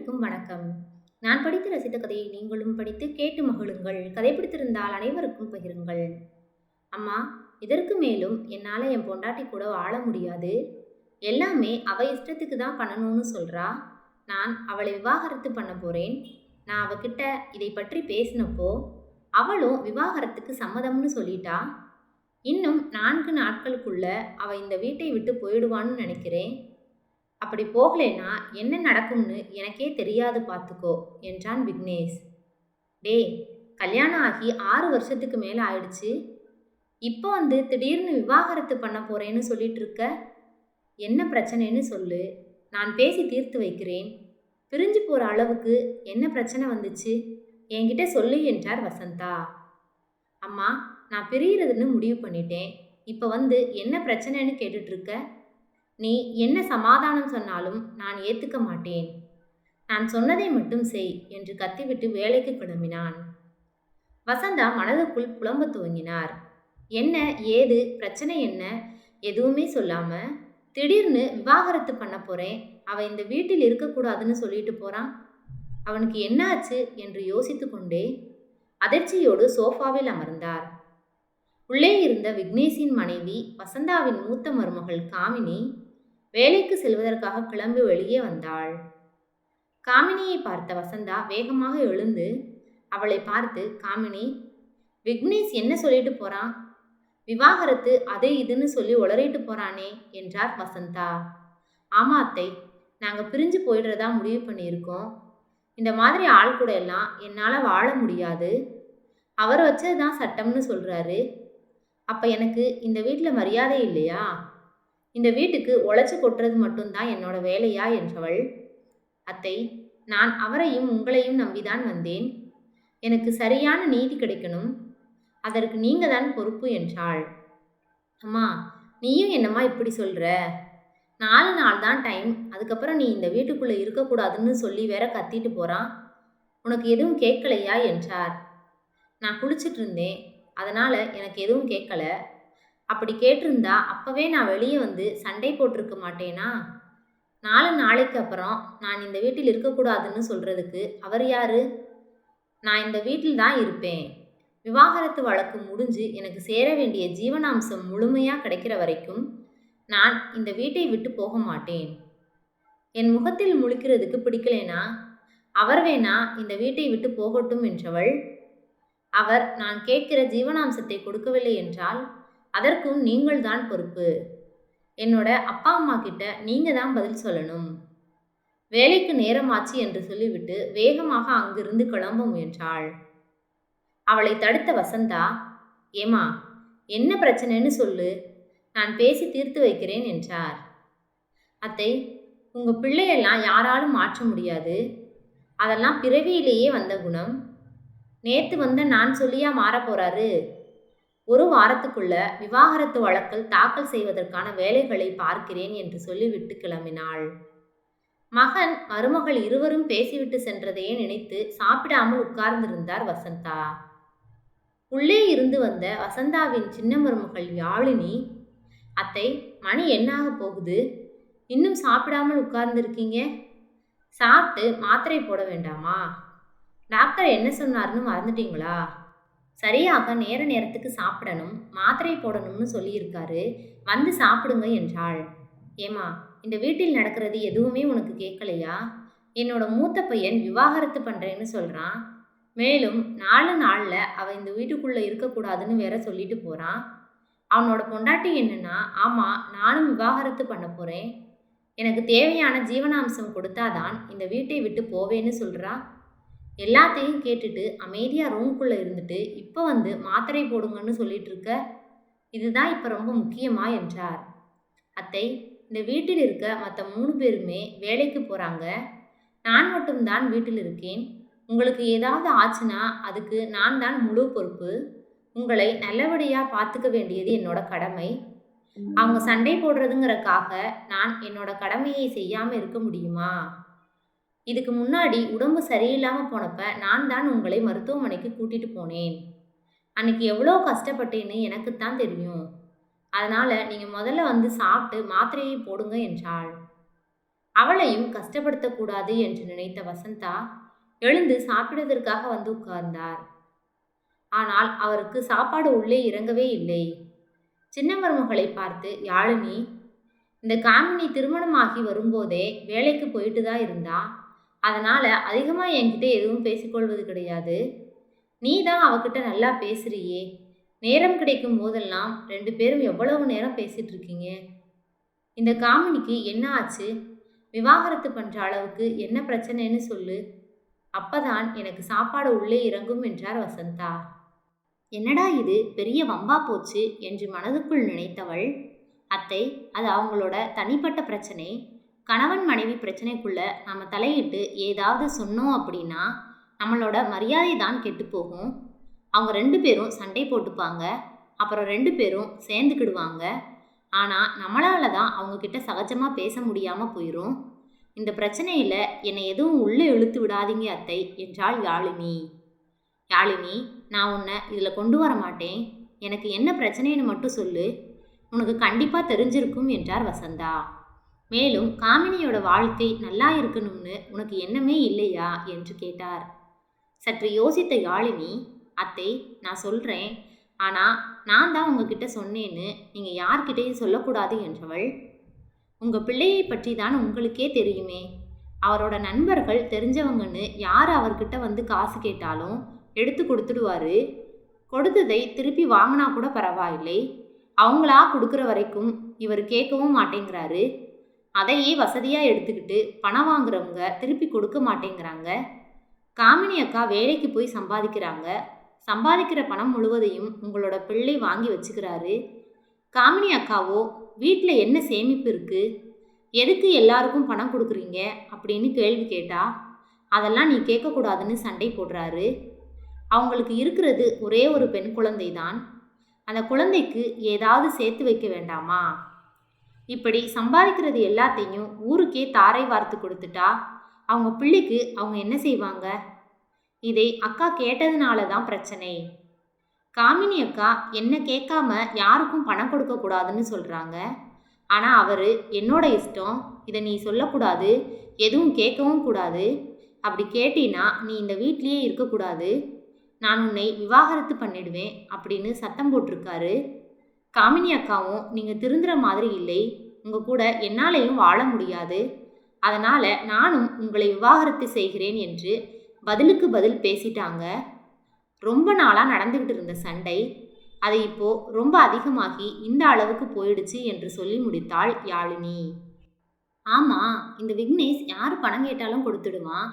அனைவருக்கும் வணக்கம். நான் படித்து ரசித்த கதையை நீங்களும் படித்து கேட்டு மகிழுங்கள். கதை பிடித்திருந்தால் அனைவருக்கும் பகிருங்கள். அம்மா, இதற்கு மேலும் என்னால என் பொண்டாட்டி கூட வாழ முடியாது. எல்லாமே அவ இஷ்டத்துக்கு தான் பண்ணணும்னு சொல்றா. நான் அவளை விவாகரத்து பண்ண போறேன். நான் அவகிட்ட இதை பற்றி பேசினப்போ அவளும் விவாகரத்துக்கு சம்மதம்னு சொல்லிட்டா. இன்னும் 4 நாட்களுக்குள்ள அவ இந்த வீட்டை விட்டு போயிடுவான்னு நினைக்கிறேன். அப்படி போகலைன்னா என்ன நடக்கும்னு எனக்கே தெரியாது பார்த்துக்கோ என்றான் விக்னேஷ். டேய், கல்யாணம் ஆகி 6 வருஷத்துக்கு மேலே ஆயிடுச்சு. இப்போ வந்து திடீர்னு விவாகரத்து பண்ண போறேன்னு சொல்லிட்டு இருக்க. என்ன பிரச்சனைன்னு சொல்லு, நான் பேசி தீர்த்து வைக்கிறேன். பிரிஞ்சு போற அளவுக்கு என்ன பிரச்சனை வந்துச்சு என்கிட்ட சொல்லு என்றார் வசந்தா. அம்மா, நான் பிரியறதுன்னு முடிவு பண்ணிட்டேன். இப்போ வந்து என்ன பிரச்சனைன்னு கேட்டுட்டு இருக்க. நீ என்ன சமாதானம் சொன்னாலும் நான் ஏத்துக்க மாட்டேன். நான் சொன்னதை மட்டும் செய் என்று கத்திவிட்டு வேலைக்கு கிளம்பினான். வசந்தா மனதுக்குள் புலம்ப துவங்கினார். என்ன ஏது பிரச்சனை என்ன எதுவுமே சொல்லாம திடீர்னு விவாகரத்து பண்ண போறேன், அவ இந்த வீட்டில் இருக்கக்கூடாதுன்னு சொல்லிட்டு போறான். அவனுக்கு என்ன ஆச்சு என்று யோசித்து கொண்டே அதிர்ச்சியோடு சோஃபாவில் அமர்ந்தார். உள்ளே இருந்த விக்னேஷின் மனைவி வசந்தாவின் மூத்த மருமகள் காமினி வேலைக்கு செல்வதற்காக கிளம்பி வெளியே வந்தாள். காமினியை பார்த்த வசந்தா வேகமாக எழுந்து அவளை பார்த்து, காமினி, விக்னேஷ் என்ன சொல்லிட்டு போறான்? விவாகரத்து அது இதுன்னு சொல்லி உளறிட்டு போறானே என்றார் வசந்தா. ஆமா அத்தை, நாங்க பிரிஞ்சு போயிடுறதா முடிவு பண்ணியிருக்கோம். இந்த மாதிரி ஆள் கூட எல்லாம் என்னால வாழ முடியாது. அவர் வச்சதுதான் சட்டம்னு சொல்றாரு. அப்ப எனக்கு இந்த வீட்டில் மரியாதை இல்லையா? இந்த வீட்டுக்கு உழைச்சி கொட்டுறது மட்டும்தான் என்னோட வேலையா என்றவள். அத்தை, நான் அவரையும் உங்களையும் நம்பிதான் வந்தேன். எனக்கு சரியான நீதி கிடைக்கணும். அதற்கு நீங்க தான் பொறுப்பு என்றாள். அம்மா, நீயும் என்னம்மா இப்படி சொல்ற? 4 நாள் தான் டைம். அதுக்கப்புறம் நீ இந்த வீட்டுக்குள்ள இருக்கக்கூடாதுன்னு சொல்லி வேற கத்திட்டு போறான். உனக்கு எதுவும் கேட்கலையா என்றார். நான் குளிச்சுட்டு இருந்தேன், அதனால எனக்கு எதுவும் கேட்கல. அப்படி கேட்டிருந்தா அப்பவே நான் வெளியே வந்து சண்டை போட்டிருக்க மாட்டேனா? 4 நாளைக்கு அப்புறம் நான் இந்த வீட்டில் இருக்கக்கூடாதுன்னு சொல்றதுக்கு அவர் யாரு? நான் இந்த வீட்டில் தான் இருப்பேன். விவாகரத்து வழக்கு முடிஞ்சு எனக்கு சேர வேண்டிய ஜீவனாம்சம் முழுமையா கிடைக்கிற வரைக்கும் நான் இந்த வீட்டை விட்டு போக மாட்டேன். என் முகத்தில் முழிக்கிறதுக்கு பிடிக்கலேனா அவர் வேணா இந்த வீட்டை விட்டு போகட்டும் என்றவள். அவர் நான் கேட்கிற ஜீவனாம்சத்தை கொடுக்கவில்லை என்றால் அதற்கும் நீங்கள் தான் பொறுப்பு. என்னோட அப்பா அம்மா கிட்ட நீங்க தான் பதில் சொல்லணும். வேலைக்கு நேரமாச்சு என்று சொல்லிவிட்டு வேகமாக அங்கிருந்து கிளம்ப முயன்றாள். அவளை தடுத்த வசந்தா, ஏமா, என்ன பிரச்சனைன்னு சொல்லு, நான் பேசி தீர்த்து வைக்கிறேன் என்றார். அத்தை, உங்க பிள்ளையெல்லாம் யாராலும் மாற்ற முடியாது. அதெல்லாம் பிறவியிலேயே வந்த குணம். நேத்து வந்த நான் சொல்லியா மாறப் போறாரு? 1 வாரத்துக்குள்ள விவாகரத்து வழக்கில் தாக்கல் செய்வதற்கான வேலைகளை பார்க்கிறேன் என்று சொல்லிவிட்டு கிளம்பினாள். மகன் மருமகள் இருவரும் பேசிவிட்டு சென்றதையே நினைத்து சாப்பிடாமல் உட்கார்ந்திருந்தார் வசந்தா. உள்ளே இருந்து வந்த வசந்தாவின் சின்ன மருமகள் யாழினி, அத்தை, மணி என்னாக போகுது? இன்னும் சாப்பிடாமல் உட்கார்ந்துருக்கீங்க? சாப்பிட்டு மாத்திரை போட வேண்டாமா? டாக்டர் என்ன சொன்னார்னு மறந்துட்டீங்களா? சரியாக நேரத்துக்கு சாப்பிடணும், மாத்திரை போடணும்னு சொல்லியிருக்காரு. வந்து சாப்பிடுங்க என்றாள். ஏமா, இந்த வீட்டில் நடக்கிறது எதுவுமே உனக்கு கேட்கலையா? என்னோட மூத்த பையன் விவாகரத்து பண்றேன்னு சொல்றான். மேலும் 4 நாள்ல அவ இந்த வீட்டுக்குள்ள இருக்கக்கூடாதுன்னு வேற சொல்லிட்டு போறான். அவனோட பொண்டாட்டி என்னன்னா, ஆமா, நானும் விவாகரத்து பண்ண போறேன், எனக்கு தேவையான ஜீவனாம்சம் கொடுத்தாதான் இந்த வீட்டை விட்டு போவேன்னு சொல்றா. எல்லாத்தையும் கேட்டுட்டு அமைதியாக ரூம்குள்ளே இருந்துட்டு இப்போ வந்து மாத்திரை போடுங்கன்னு சொல்லிட்டு இருக்க. இதுதான் இப்போ ரொம்ப முக்கியமா என்றார். அத்தை, இந்த வீட்டில் இருக்க மற்ற 3 பேருமே வேலைக்கு போகிறாங்க. நான் மட்டும்தான் வீட்டில் இருக்கேன். உங்களுக்கு ஏதாவது ஆச்சுன்னா அதுக்கு நான் தான் முழு பொறுப்பு. உங்களை நல்லபடியாக பார்த்துக்க வேண்டியது என்னோட கடமை. அவங்க சண்டை போடுறதுங்கிறக்காக நான் என்னோட கடமையை செய்யாமல் இருக்க முடியுமா? இதுக்கு முன்னாடி உடம்பு சரியில்லாமல் போனப்ப நான் தான் உங்களை மருத்துவமனைக்கு கூட்டிட்டு போனேன். அன்னைக்கு எவ்வளோ கஷ்டப்பட்டேன்னு எனக்குத்தான் தெரியும். அதனால நீங்கள் முதல்ல வந்து சாப்பிட்டு மாத்திரையை போடுங்க என்றாள். அவளையும் கஷ்டப்படுத்தக்கூடாது என்று நினைத்த வசந்தா எழுந்து சாப்பிடுவதற்காக வந்து உட்கார்ந்தார். ஆனால் அவருக்கு சாப்பாடு உள்ளே இறங்கவே இல்லை. சின்ன மருமகளை பார்த்து, யாழினி, இந்த காமினி திருமணமாகி வரும்போதே வேலைக்கு போயிட்டு தான் இருந்தா. அதனால அதிகமாக என்கிட்ட எதுவும் பேசிக்கொள்வது கிடையாது. நீ தான் அவகிட்ட நல்லா பேசுறியே. நேரம் கிடைக்கும் போதெல்லாம் 2 பேரும் எவ்வளவு நேரம் பேசிட்டு இருக்கீங்க. இந்த காமினிக்கு என்ன ஆச்சு? விவாகரத்து பண்ற அளவுக்கு என்ன பிரச்சனைன்னு சொல்லு. அப்பதான் எனக்கு சாப்பாடு உள்ளே இறங்கும் என்றார் வசந்தா. என்னடா இது பெரிய வம்பா போச்சு என்று மனதுக்குள் நினைத்தவள், அத்தை, அது அவங்களோட தனிப்பட்ட பிரச்சனை. கணவன் மனைவி பிரச்சனைக்குள்ள நம்ம தலையிட்டு ஏதாவது சொன்னோம் அப்படின்னா நம்மளோட மரியாதை தான் கெட்டு போகும். அவங்க 2 பேரும் சண்டை போட்டுப்பாங்க, அப்புறம் 2 பேரும் சேர்ந்துக்கிடுவாங்க. ஆனால் நம்மளால தான் அவங்கக்கிட்ட சகஜமாக பேச முடியாமல் போயிடும். இந்த பிரச்சனையில் என்னை எதுவும் உள்ளே இழுத்து விடாதீங்க அத்தை என்றாள் யாழினி. யாழினி, நான் உன்னை இதில் கொண்டு வர மாட்டேன். எனக்கு என்ன பிரச்சனைன்னு மட்டும் சொல்லு. உனக்கு கண்டிப்பாக தெரிஞ்சிருக்கும் என்றார் வசந்தா. மேலும் காமினியோட வாழ்க்கை நல்லா இருக்கணும்னு உனக்கு எண்ணமே இல்லையா என்று கேட்டார். சற்று யோசித்த யாழினி, அத்தை, நான் சொல்கிறேன், ஆனால் நான் தான் உங்ககிட்ட சொன்னேன்னு நீங்கள் யார்கிட்டையும் சொல்லக்கூடாது என்றவள். உங்கள் பிள்ளையை பற்றி தான் உங்களுக்கே தெரியுமே. அவரோட நண்பர்கள் தெரிஞ்சவங்கன்னு யார் அவர்கிட்ட வந்து காசு கேட்டாலும் எடுத்து கொடுத்துடுவாரு. கொடுத்ததை திருப்பி வாங்கினா கூட பரவாயில்லை, அவங்களா கொடுக்குற வரைக்கும் இவர் கேட்கவும் மாட்டேங்கிறாரு. அதையே வசதியாக எடுத்துக்கிட்டு பணம் வாங்குறவங்க திருப்பி கொடுக்க மாட்டேங்கிறாங்க. காமினி அக்கா வேலைக்கு போய் சம்பாதிக்கிறாங்க. சம்பாதிக்கிற பணம் முழுவதையும் உங்களோட பிள்ளை வாங்கி வச்சுக்கிறாரு. காமினி அக்காவோ வீட்டில் என்ன சேமிப்பு இருக்குது, எதுக்கு எல்லாருக்கும் பணம் கொடுக்குறீங்க அப்படின்னு கேள்வி கேட்டா அதெல்லாம் நீ கேட்கக்கூடாதுன்னு சண்டை போடுறாரு. அவங்களுக்கு இருக்கிறது ஒரே ஒரு பெண் குழந்தை தான். அந்த குழந்தைக்கு ஏதாவது சேர்த்து வைக்க வேண்டாமா? இப்படி சம்பாதிக்கிறது எல்லாத்தையும் ஊருக்கே தாரை வார்த்து கொடுத்துட்டா அவங்க பிள்ளைக்கு அவங்க என்ன செய்வாங்க? இதை அக்கா கேட்டதுனால தான் பிரச்சனை. காமினி அக்கா என்ன கேட்காம யாருக்கும் பணம் கொடுக்கக்கூடாதுன்னு சொல்கிறாங்க. ஆனால் அவர் என்னோட இஷ்டம், இதை நீ சொல்லக்கூடாது, எதுவும் கேட்கவும் கூடாது. அப்படி கேட்டினா நீ இந்த வீட்லேயே இருக்கக்கூடாது, நான் உன்னை விவாகரத்து பண்ணிடுவேன் அப்படின்னு சத்தம் போட்டிருக்காரு. காமினி அக்காவும் நீங்கள் திருந்துற மாதிரி இல்லை, உங்கள் கூட என்னாலையும் வாழ முடியாது, அதனால் நானும் உங்களை விவாகரத்து செய்கிறேன் என்று பதிலுக்கு பதில் பேசிட்டாங்க. ரொம்ப நாளாக நடந்துக்கிட்டு இருந்த சண்டை அது இப்போது ரொம்ப அதிகமாகி இந்த அளவுக்கு போயிடுச்சு என்று சொல்லி முடித்தாள் யாழினி. ஆமாம், இந்த விக்னேஷ் யார் பணம் கேட்டாலும் கொடுத்துடுவான்,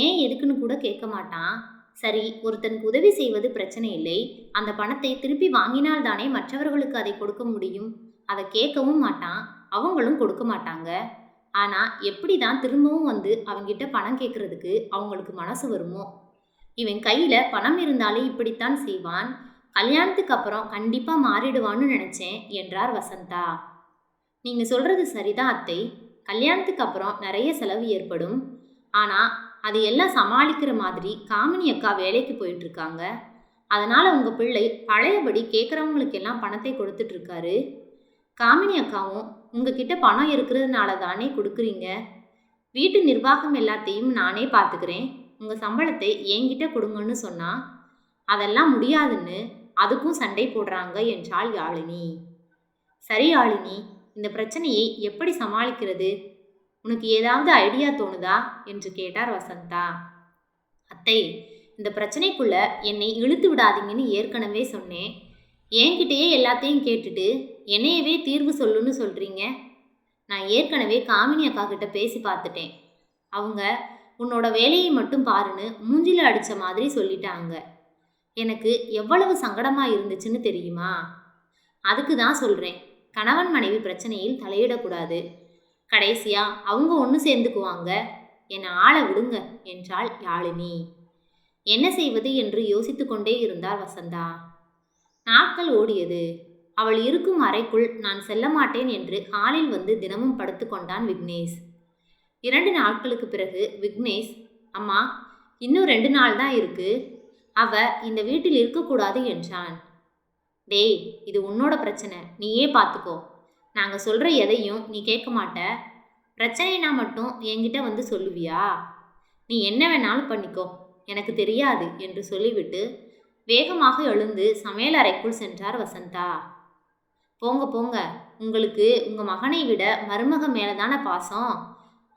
ஏன் எதுக்குன்னு கூட கேட்க மாட்டான். சரி, ஒருத்தனுக்கு உதவி செய்வது பிரச்சனை இல்லை, அந்த பணத்தை திருப்பி வாங்கினால் தானே மற்றவர்களுக்கு அதை கொடுக்க முடியும். அதை கேட்கவும் மாட்டான், அவங்களும் கொடுக்க மாட்டாங்க. ஆனால் எப்படி தான் திரும்பவும் வந்து அவங்கிட்ட பணம் கேட்குறதுக்கு அவங்களுக்கு மனசு வருமோ? இவன் கையில் பணம் இருந்தாலே இப்படித்தான் செய்வான், கல்யாணத்துக்கு அப்புறம் கண்டிப்பாக மாறிடுவான்னு நினச்சேன் என்றார் வசந்தா. நீங்கள் சொல்கிறது சரிதான் அத்தை, கல்யாணத்துக்கு அப்புறம் நிறைய செலவு ஏற்படும். ஆனால் அது எல்லாம் சமாளிக்கிற மாதிரி காமினி அக்கா வேலைக்கு போயிட்டுருக்காங்க. அதனால் உங்கள் பிள்ளை பழையபடி கேட்குறவங்களுக்கெல்லாம் பணத்தை கொடுத்துட்ருக்காரு. காமினி அக்காவும் உங்ககிட்ட பணம் இருக்கிறதுனால தானே கொடுக்குறீங்க. வீட்டு நிர்வாகம் எல்லாத்தையும் நானே பார்த்துக்கிறேன், உங்கள் சம்பளத்தை என்கிட்ட கொடுங்கன்னு சொன்னால் அதெல்லாம் முடியாதுன்னு அதுக்கும் சண்டை போடுறாங்க என்றாள் யாழினி. சரி யாழினி, இந்த பிரச்சனையை எப்படி சமாளிக்கிறது? உனக்கு ஏதாவது ஐடியா தோணுதா என்று கேட்டார் வசந்தா. அத்தை, இந்த பிரச்சனைக்குள்ள என்னை இழுத்து விடாதீங்கன்னு ஏற்கனவே சொன்னேன். என்கிட்டயே எல்லாத்தையும் கேட்டுட்டு என்னையவே தீர்வு சொல்லுன்னு சொல்கிறீங்க. நான் ஏற்கனவே காமினி அக்கா கிட்ட பேசி பார்த்துட்டேன். அவங்க உன்னோட வேலையை மட்டும் பாருன்னு மூஞ்சில அடித்த மாதிரி சொல்லிட்டாங்க. எனக்கு எவ்வளவு சங்கடமாக இருந்துச்சுன்னு தெரியுமா? அதுக்கு தான் சொல்கிறேன், கணவன் மனைவி பிரச்சனையில் தலையிடக்கூடாது. கடைசியாக அவங்க ஒன்று சேர்ந்துக்குவாங்க, என்னை ஆள விடுங்க என்றாள் யாழினி. என்ன செய்வது என்று யோசித்து கொண்டே இருந்தார் வசந்தா. நாட்கள் ஓடியது. அவள் இருக்கும் அறைக்குள் நான் செல்ல மாட்டேன் என்று ஹாலில் வந்து தினமும் படுத்து கொண்டான் விக்னேஷ். 2 நாட்களுக்கு பிறகு விக்னேஷ், அம்மா, இன்னும் 2 நாள் தான் இருக்கு, அவ இந்த வீட்டில் இருக்கக்கூடாது என்றான். டேய், இது உன்னோட பிரச்சனை, நீயே பார்த்துக்கோ. நாங்கள் சொல்கிற எதையும் நீ கேட்க மாட்ட. பிரச்சனைனா மட்டும் என்கிட்ட வந்து சொல்லுவியா? நீ என்ன வேணாலும் பண்ணிக்கோ, எனக்கு தெரியாது என்று சொல்லிவிட்டு வேகமாக எழுந்து சமையல் அறைக்குள் சென்றார் வசந்தா. போங்க போங்க, உங்களுக்கு உங்க மகனை விட மருமக மேல தானே பாசம்.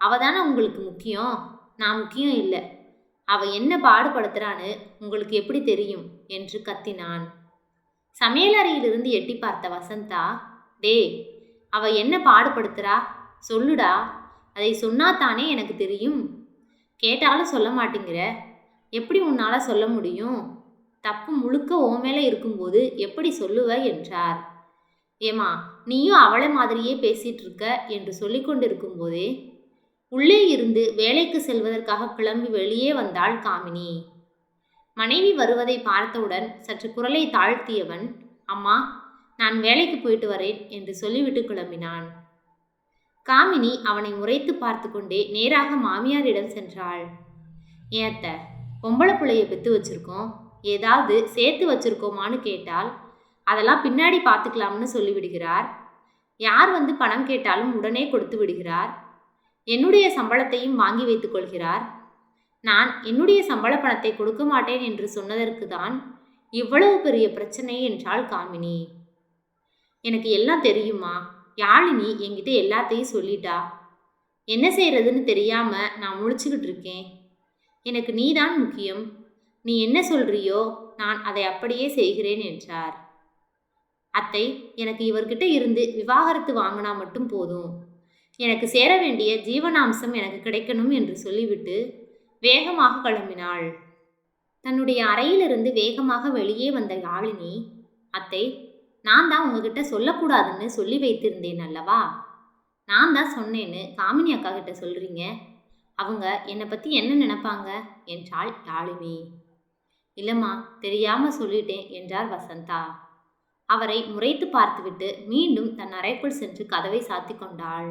அவ தானே உங்களுக்கு முக்கியம், நான் முக்கியம் இல்லை. அவ என்ன பாடுபடுத்துறான்னு உங்களுக்கு எப்படி தெரியும் என்று கத்தினான். சமையலறையிலிருந்து எட்டி பார்த்த வசந்தா, டேய், அவ என்ன பாடுபடுத்துறா சொல்லுடா, அதை சொன்னாத்தானே எனக்கு தெரியும். கேட்டாலும் சொல்ல மாட்டேங்கிற, எப்படி உன்னால சொல்ல முடியும்? தப்பு முழுக்க ஓ மேல இருக்கும்போது எப்படி சொல்லுவ என்றார். ஏமா, நீயும் அவளை மாதிரியே பேசிட்டு இருக்க என்று சொல்லி கொண்டிருக்கும் போதே உள்ளே இருந்து வேலைக்கு செல்வதற்காக கிளம்பி வெளியே வந்தாள் காமினி. மனைவி வருவதை பார்த்தவுடன் சற்று குரலை தாழ்த்தியவன், அம்மா, நான் வேலைக்கு போயிட்டு வரேன் என்று சொல்லிவிட்டு கிளம்பினான். காமினி அவனை முறைத்து பார்த்து கொண்டே நேராக மாமியாரிடம் சென்றாள். ஏத்த, பொம்பளை பிள்ளைய பெற்று வச்சிருக்கோம், ஏதாவது சேர்த்து வச்சிருக்கோமான்னு கேட்டால் அதெல்லாம் பின்னாடி பார்த்துக்கலாம்னு சொல்லிவிடுகிறார். யார் வந்து பணம் கேட்டாலும் உடனே கொடுத்து விடுகிறார். என்னுடைய சம்பளத்தையும் வாங்கி வைத்துக் கொள்கிறார். நான் என்னுடைய சம்பள பணத்தை கொடுக்க மாட்டேன் என்று சொன்னதற்கு தான் இவ்வளவு பெரிய பிரச்சனை என்றாள் காமினி. எனக்கு எல்லாம் தெரியுமா, யாழினி என்கிட்ட எல்லாத்தையும் சொல்லிட்டா. என்ன செய்யறதுன்னு தெரியாம நான் முழிச்சுக்கிட்டு இருக்கேன். எனக்கு நீதான் முக்கியம். நீ என்ன சொல்றியோ நான் அதை அப்படியே செய்கிறேன் என்றார். அத்தை, எனக்கு இவர்கிட்ட இருந்து விவாகரத்து வாங்கினா மட்டும் போதும். எனக்கு சேர வேண்டிய ஜீவனாம்சம் எனக்கு கிடைக்கணும் என்று சொல்லிவிட்டு வேகமாக கிளம்பினாள். தன்னுடைய அறையிலிருந்து வேகமாக வெளியே வந்த யாழினி, அத்தை, நான் தான் உங்ககிட்ட சொல்லக்கூடாதுன்னு சொல்லி வைத்திருந்தேன் அல்லவா? நான் தான் சொன்னேன்னு காமினி அக்கா கிட்ட சொல்றீங்க. அவங்க என்னை பற்றி என்ன நினைப்பாங்க என்றாள் யாழினி. இல்லைம்மா, தெரியாம சொல்லிட்டேன் என்றார் வசந்தா. அவரை முறைத்து பார்த்துவிட்டு மீண்டும் தன் அறைக்குள் சென்று கதவை சாத்தி கொண்டாள்.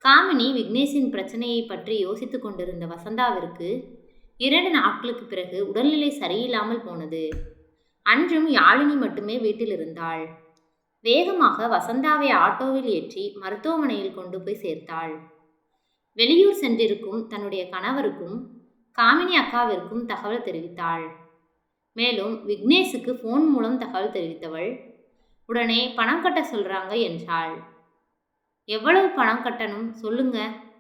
காமினி விக்னேஷின் பிரச்சனையை பற்றி யோசித்து கொண்டிருந்த வசந்தாவிற்கு 2 நாட்களுக்கு பிறகு உடல்நிலை சரியில்லாமல் போனது. அன்றும் யாழினி மட்டுமே வீட்டில் இருந்தாள். வேகமாக வசந்தாவை ஆட்டோவில் ஏற்றி மருத்துவமனையில் கொண்டு போய் சேர்த்தாள். வெளியூர் சென்றிருக்கும் தன்னுடைய கணவருக்கும் காமினி அக்காவிற்கும் தகவல் தெரிவித்தாள். மேலும் விக்னேஷுக்கு ஃபோன் மூலம் தகவல் தெரிவித்தவள், உடனே பணம் கட்ட சொல்றாங்க என்றாள். எவ்வளவு பணம் கட்டணும் சொல்லுங்க,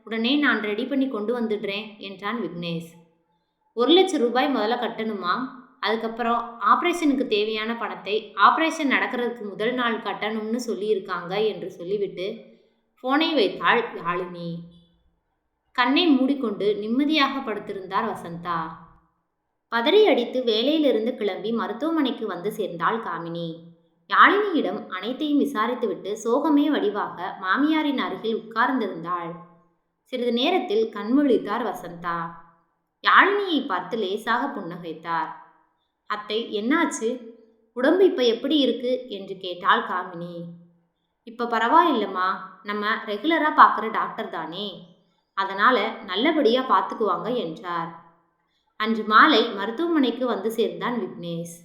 உடனே நான் ரெடி பண்ணி கொண்டு வந்துடுறேன் என்றான் விக்னேஷ். 1,00,000 ரூபாய் முதல்ல கட்டணுமா, அதுக்கப்புறம் ஆப்ரேஷனுக்கு தேவையான பணத்தை ஆப்ரேஷன் நடக்கிறதுக்கு முதல் நாள் கட்டணும்னு சொல்லியிருக்காங்க என்று சொல்லிவிட்டு ஃபோனை வைத்தாள் யாழினி. கண்ணை மூடிக்கொண்டு நிம்மதியாக படுத்திருந்தார் வசந்தா. பதறி அடித்து வேலையிலிருந்து கிளம்பி மருத்துவமனைக்கு வந்து சேர்ந்தாள் காமினி. யாழினியிடம் அனைத்தையும் விசாரித்துவிட்டு சோகமே வடிவாக மாமியாரின் அருகில் உட்கார்ந்திருந்தாள். சிறிது நேரத்தில் கண்முழித்தார் வசந்தா. யாழினியை பார்த்து லேசாக புன்னகைத்தார். அத்தை, என்னாச்சு? உடம்பு இப்ப எப்படி இருக்கு என்று கேட்டாள் காமினி. இப்ப பரவாயில்லம்மா, நம்ம ரெகுலரா பார்க்குற டாக்டர் தானே, அதனால நல்லபடியா பார்த்துக்குவாங்க என்றார். அன்று மாலை மருத்துவமனைக்கு வந்து சேர்ந்தான் விக்னேஷ்.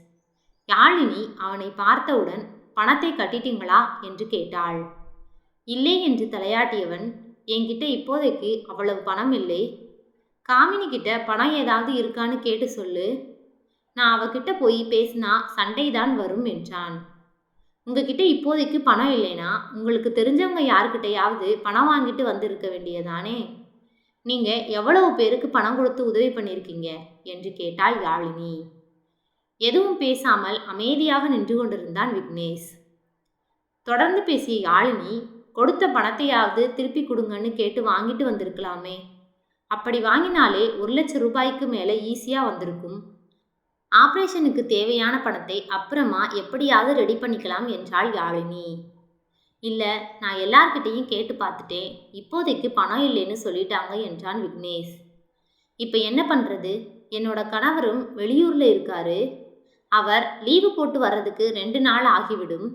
யாழினி அவனை பார்த்தவுடன் பணத்தை கட்டிட்டீங்களா என்று கேட்டாள். இல்லை என்று தலையாட்டியவன், என்கிட்ட இப்போதைக்கு அவ்வளவு பணம் இல்லை. காமினி கிட்ட பணம் ஏதாவது இருக்கான்னு கேட்டு சொல்லு. நான் அவகிட்ட போய் பேசினா சண்டைதான் வரும் என்றான். உங்ககிட்ட இப்போதைக்கு பணம் இல்லைனா உங்களுக்கு தெரிஞ்சவங்க யாருக்கிட்டையாவது பணம் வாங்கிட்டு வந்திருக்க வேண்டியதானே. நீங்க எவ்வளவு பேருக்கு பணம் கொடுத்து உதவி பண்ணியிருக்கீங்க என்று கேட்டாள் யாழினி. எதுவும் பேசாமல் அமைதியாக நின்று கொண்டிருந்தான் விக்னேஷ். தொடர்ந்து பேசிய யாழினி, கொடுத்த பணத்தையாவது திருப்பி கொடுங்கன்னு கேட்டு வாங்கிட்டு வந்திருக்கலாமே. அப்படி வாங்கினாலே 1,00,000 ரூபாய்க்கு மேலே ஈஸியாக வந்திருக்கும். ஆப்ரேஷனுக்கு தேவையான பணத்தை அப்புறமா எப்படியாவது ரெடி பண்ணிக்கலாம் என்றாள் யாழினி. இல்லை, நான் எல்லார்கிட்டையும் கேட்டு பார்த்துட்டேன், இப்போதைக்கு பணம் இல்லைன்னு சொல்லிட்டாங்க என்றான் விக்னேஷ். இப்போ என்ன பண்ணுறது? என்னோட கணவரும் வெளியூரில் இருக்காரு. அவர் லீவு போட்டு வர்றதுக்கு 2 நாள் ஆகிவிடும்.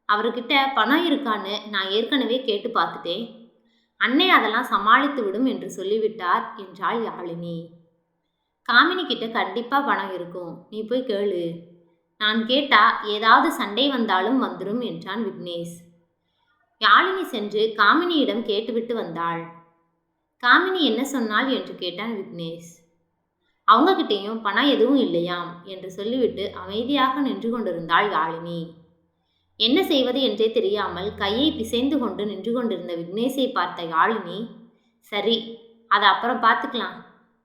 அவர்கிட்ட பணம் இருக்கான்னு நான் ஏற்கனவே கேட்டு பார்த்துட்டேன். அன்னை அதெல்லாம் சமாளித்து விடும் என்று சொல்லிவிட்டார் என்றாள் யாழினி. காமினி கிட்ட கண்டிப்பாக பணம் இருக்கும், நீ போய் கேளு. நான் கேட்டா ஏதாவது சண்டை வந்தாலும் வந்துடும் என்றான் விக்னேஷ். யாழினி சென்று காமினியிடம் கேட்டுவிட்டு வந்தாள். காமினி என்ன சொன்னாள் என்று கேட்டான் விக்னேஷ். அவங்ககிட்டேயும் பணம் எதுவும் இல்லையாம் என்று சொல்லிவிட்டு அமைதியாக நின்று கொண்டிருந்தாள் யாழினி. என்ன செய்வது என்றே தெரியாமல் கையை பிசைந்து கொண்டு நின்று கொண்டிருந்த விக்னேஷை பார்த்த யாழினி, சரி, அதை அப்புறம் பார்த்துக்கலாம்,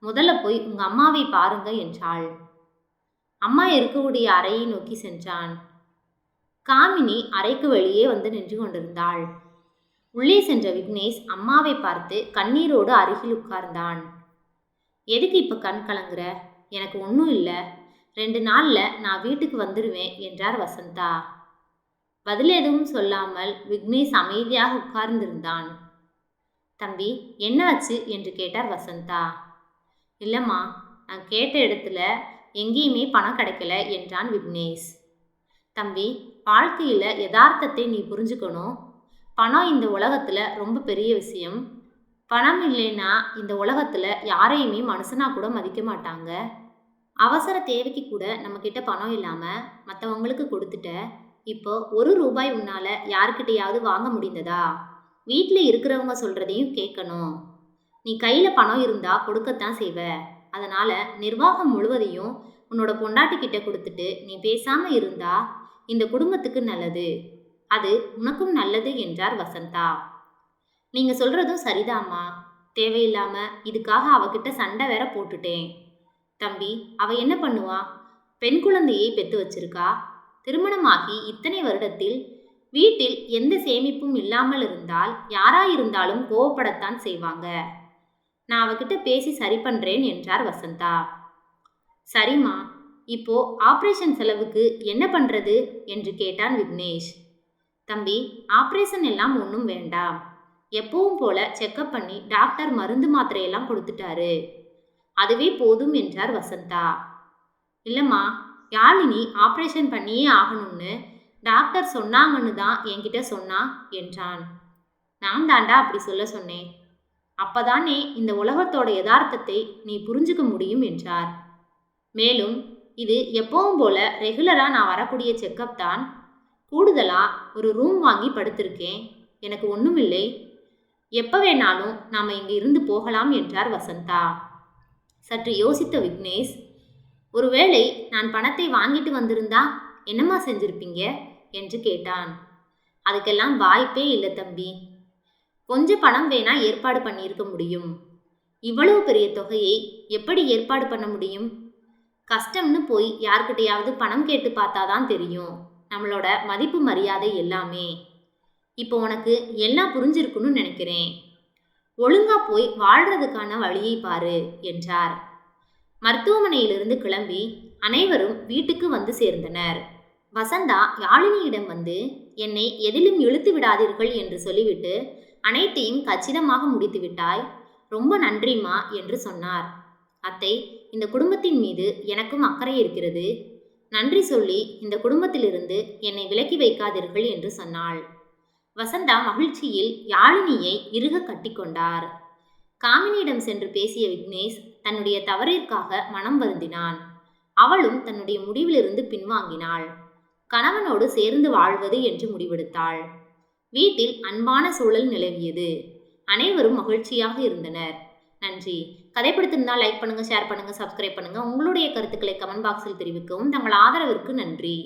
முதல்ல போய் உங்க அம்மாவை பாருங்க என்றாள். அம்மா இருக்கக்கூடிய அறையை நோக்கி சென்றான். காமினி அறைக்கு வெளியே வந்து நின்று கொண்டிருந்தாள். உள்ளே சென்ற விக்னேஷ் அம்மாவை பார்த்து கண்ணீரோடு அருகில் உட்கார்ந்தான். எதுக்கு இப்ப கண் கலங்குற? எனக்கு ஒன்றும் இல்லை, 2 நாள்ல நான் வீட்டுக்கு வந்துடுவேன் என்றார் வசந்தா. பதில் எதுவும் சொல்லாமல் விக்னேஷ் அமைதியாக உட்கார்ந்திருந்தான். தம்பி, என்ன ஆச்சு என்று கேட்டார் வசந்தா. இல்லைம்மா, நான் கேட்ட இடத்துல எங்கேயுமே பணம் கிடைக்கல என்றான் விக்னேஷ். தம்பி, வாழ்க்கையில் யதார்த்தத்தை நீ புரிஞ்சுக்கணும். பணம் இந்த உலகத்தில் ரொம்ப பெரிய விஷயம். பணம் இல்லைன்னா இந்த உலகத்தில் யாரையுமே மனுஷனா கூட மதிக்க மாட்டாங்க. அவசர தேவைக்கு கூட நம்மக்கிட்ட பணம் இல்லாமல் மற்றவங்களுக்கு கொடுத்துட்ட. இப்போ 1 ரூபாய் உன்னால் யாருக்கிட்டையாவது வாங்க முடிந்ததா? வீட்டில் இருக்கிறவங்க சொல்கிறதையும் கேட்கணும். நீ கையில் பணம் இருந்தால் கொடுக்கத்தான் செய்வ. அதனால் நிர்வாகம் முழுவதையும் உன்னோட பொண்டாட்டிக்கிட்ட கொடுத்துட்டு நீ பேசாமல் இருந்தா இந்த குடும்பத்துக்கு நல்லது, அது உனக்கும் நல்லது என்றார் வசந்தா. நீங்கள் சொல்கிறதும் சரிதாம்மா. தேவையில்லாமல் இதுக்காக அவகிட்ட சண்டை வேற போட்டுட்டேன். தம்பி, அவள் என்ன பண்ணுவா? பெண் குழந்தையை பெற்று வச்சிருக்கா. திருமணமாகி இத்தனை வருடத்தில் வீட்டில் எந்த சேமிப்பும் இல்லாமல் இருந்தால் யாராயிருந்தாலும் கோவப்படத்தான் செய்வாங்க. நான் அவகிட்ட பேசி சரி பண்ணுறேன் என்றார் வசந்தா. சரிம்மா, இப்போ ஆப்ரேஷன் செலவுக்கு என்ன பண்ணுறது என்று கேட்டான் விக்னேஷ். தம்பி, ஆப்ரேஷன் எல்லாம் ஒன்றும் வேண்டாம். எப்பவும் போல செக்கப் பண்ணி டாக்டர் மருந்து மாத்திரையெல்லாம் கொடுத்துட்டாரு, அதுவே போதும் என்றார் வசந்தா. இல்லைம்மா, யாழினி ஆப்ரேஷன் பண்ணியே ஆகணும்னு டாக்டர் சொன்னாங்கன்னு தான் என்கிட்ட சொன்னா என்றான். நான் தாண்டா அப்படி சொல்ல சொன்னேன். அப்பதானே இந்த உலகத்தோட யதார்த்தத்தை நீ புரிஞ்சுக்க முடியும் என்றார். மேலும் இது எப்பவும் போல ரெகுலராக நான் வரக்கூடிய செக்கப் தான். கூடுதலாக ஒரு ரூம் வாங்கி படுத்திருக்கேன். எனக்கு ஒன்றும் இல்லை. எப்போ வேணாலும் நாம் இங்கே இருந்து போகலாம் என்றார் வசந்தா. சற்று யோசித்த விக்னேஷ், ஒருவேளை நான் பணத்தை வாங்கிட்டு வந்திருந்தா என்னம்மா செஞ்சிருப்பீங்க என்று கேட்டான். அதுக்கெல்லாம் வாய்ப்பே இல்லை தம்பி. கொஞ்சம் பணம் வேணா ஏற்பாடு பண்ணியிருக்க முடியும். இவ்வளவு பெரிய தொகையை எப்படி ஏற்பாடு பண்ண முடியும்? கஷ்டம்னு போய் யார்கிட்டையாவது பணம் கேட்டு பார்த்தாதான் தெரியும் நம்மளோட மதிப்பு மரியாதை எல்லாமே. இப்போ உனக்கு எல்லாம் புரிஞ்சிருக்குன்னு நினைக்கிறேன். ஒழுங்கா போய் வாழ்றதுக்கான வழியை பாரு என்றார். மருத்துவமனையிலிருந்து கிளம்பி அனைவரும் வீட்டுக்கு வந்து சேர்ந்தனர். வசந்தா யாழினியிடம் வந்து, என்னை எதிலும் இழுத்து விடாதீர்கள் என்று சொல்லிவிட்டு அனைத்தையும் கச்சிதமாக முடித்து விட்டாய், ரொம்ப நன்றிம்மா என்று சொன்னார். அத்தை, இந்த குடும்பத்தின் மீது எனக்கும் அக்கறை இருக்கிறது. நன்றி சொல்லி இந்த குடும்பத்திலிருந்து என்னை விலக்கி வைக்காதீர்கள் என்று சொன்னாள். வசந்தா மகிழ்ச்சியில் யாழினியை இறுக கட்டிக்கொண்டார். காமினியிடம் சென்று பேசிய விக்னேஷ் தன்னுடைய தவறிற்காக மனம் வருந்தினான். அவளும் தன்னுடைய முடிவிலிருந்து பின்வாங்கினாள். கணவனோடு சேர்ந்து வாழ்வது என்று முடிவெடுத்தாள். வீட்டில் அன்பான சூழல் நிலவியது. அனைவரும் மகிழ்ச்சியாக இருந்தனர். நன்றி. கதை பிடித்திருந்தால் லைக் பண்ணுங்க, ஷேர் பண்ணுங்க, சப்ஸ்கிரைப் பண்ணுங்க. உங்களுடைய கருத்துக்களை கமெண்ட் பாக்ஸில் தெரிவிக்கவும். தங்கள் ஆதரவிற்கு நன்றி.